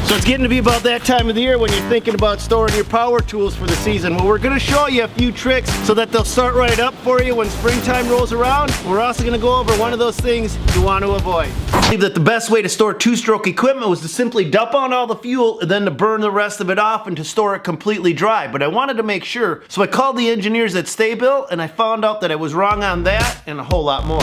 So it's getting to be about that time of the year when you're thinking about storing your power tools for the season. Well, we're gonna show you a few tricks so that they'll start right up for you when springtime rolls around. We're also gonna go over one of those things you want to avoid. I believe that the best way to store two-stroke equipment was to simply dump on all the fuel and then to burn the rest of it off and to store it completely dry. But I wanted to make sure, so I called the engineers at sta-bil and I found out that I was wrong on that and a whole lot more.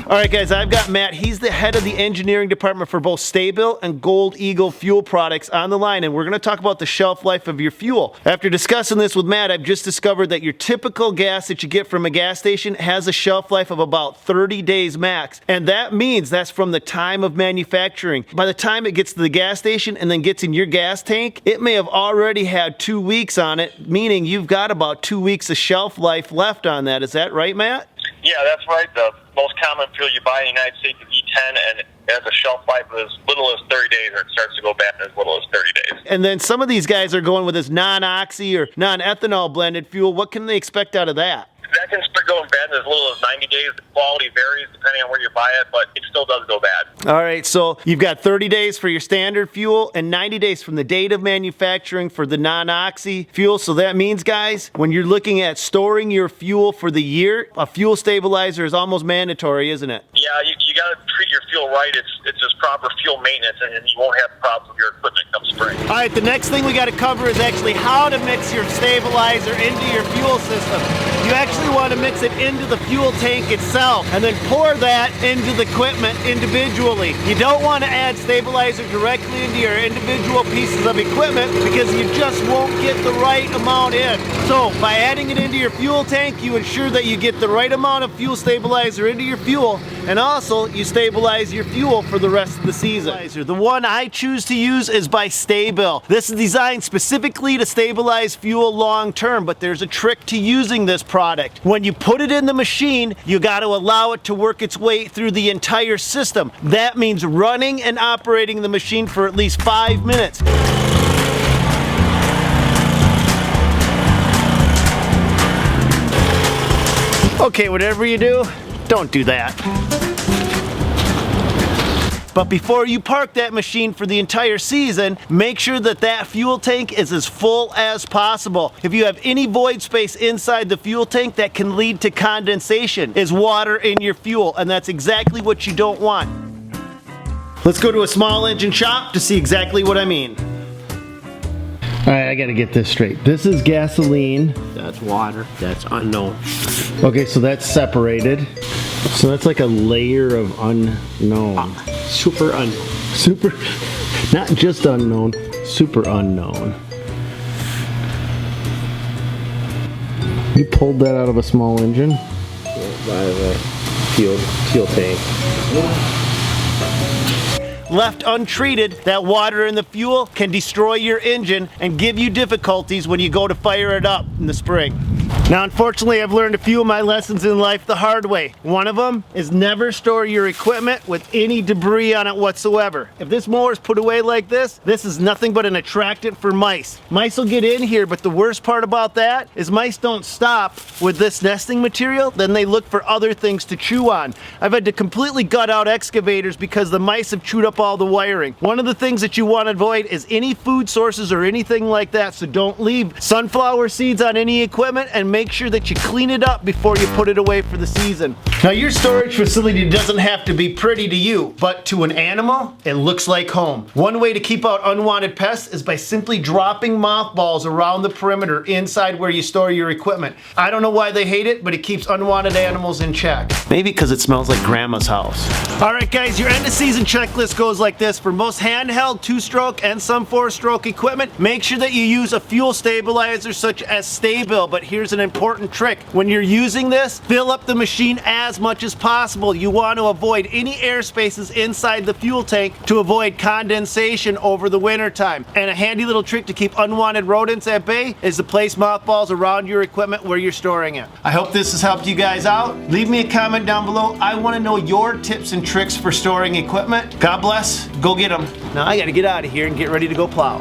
Alright guys, I've got Matt. He's the head of the engineering department for both sta-bil and Gold Eagle fuel products on the line, and we're going to talk about the shelf life of your fuel. After discussing this with Matt, I've just discovered that your typical gas that you get from a gas station has a shelf life of about 30 days max, and that means that's from the time of manufacturing. By the time it gets to the gas station and then gets in your gas tank, it may have already had 2 weeks on it, meaning you've got about 2 weeks of shelf life left on that. Is that right, Matt? Yeah, that's right. The most common fuel you buy in the United States is E10, and it has a shelf life of as little as 30 days, or it starts to go bad in as little as 30 days. And then some of these guys are going with this non-oxy or non-ethanol blended fuel. What can they expect out of that? That can start going bad in as little as 90 days. The quality varies depending on where you buy it, but it still does go bad. All right, so you've got 30 days for your standard fuel and 90 days from the date of manufacturing for the non-oxy fuel. So that means, guys, when you're looking at storing your fuel for the year, a fuel stabilizer is almost mandatory, isn't it? Yeah, you got to treat your fuel right. It's just proper fuel maintenance, and you won't have problems with your equipment come spring. All right, the next thing we got to cover is actually how to mix your stabilizer into your fuel system. You actually want to mix it into the fuel tank itself and then pour that into the equipment individually. You don't want to add stabilizer directly into your individual pieces of equipment because you just won't get the right amount in. So by adding it into your fuel tank, you ensure that you get the right amount of fuel stabilizer into your fuel, and also you stabilize your fuel for the rest of the season. The one I choose to use is by sta-bil. This is designed specifically to stabilize fuel long term, but there's a trick to using this product. When you put it in the machine, you got to allow it to work its way through the entire system. That means running and operating the machine for at least 5 minutes. Okay, whatever you do, don't do that. But before you park that machine for the entire season, make sure that that fuel tank is as full as possible. If you have any void space inside the fuel tank, that can lead to condensation, is water in your fuel, and that's exactly what you don't want. Let's go to a small engine shop to see exactly what I mean. All right, I gotta get this straight. This is gasoline. That's water. That's unknown. Okay, so that's separated. So that's like a layer of unknown. Super unknown. Super, not just unknown, super unknown. You pulled that out of a small engine? By the fuel tank. Left untreated, that water in the fuel can destroy your engine and give you difficulties when you go to fire it up in the spring. Now, unfortunately, I've learned a few of my lessons in life the hard way. One of them is never store your equipment with any debris on it whatsoever. If this mower is put away like this is nothing but an attractant for mice. Mice will get in here, but the worst part about that is mice don't stop with this nesting material, then they look for other things to chew on. I've had to completely gut out excavators because the mice have chewed up all the wiring. One of the things that you want to avoid is any food sources or anything like that, so don't leave sunflower seeds on any equipment, and make sure that you clean it up before you put it away for the season. Now, your storage facility doesn't have to be pretty to you, but to an animal, it looks like home. One way to keep out unwanted pests is by simply dropping mothballs around the perimeter inside where you store your equipment. I don't know why they hate it, but it keeps unwanted animals in check. Maybe because it smells like grandma's house. All right, guys, your end of season checklist goes like this. For most handheld 2-stroke and some 4-stroke equipment, make sure that you use a fuel stabilizer such as sta-bil, but here's an important trick. When you're using this, fill up the machine as much as possible. You want to avoid any air spaces inside the fuel tank to avoid condensation over the winter time. And a handy little trick to keep unwanted rodents at bay is to place mothballs around your equipment where you're storing it. I hope this has helped you guys out. Leave me a comment down below. I want to know your tips and tricks for storing equipment. God bless. Go get them. Now I got to get out of here and get ready to go plow.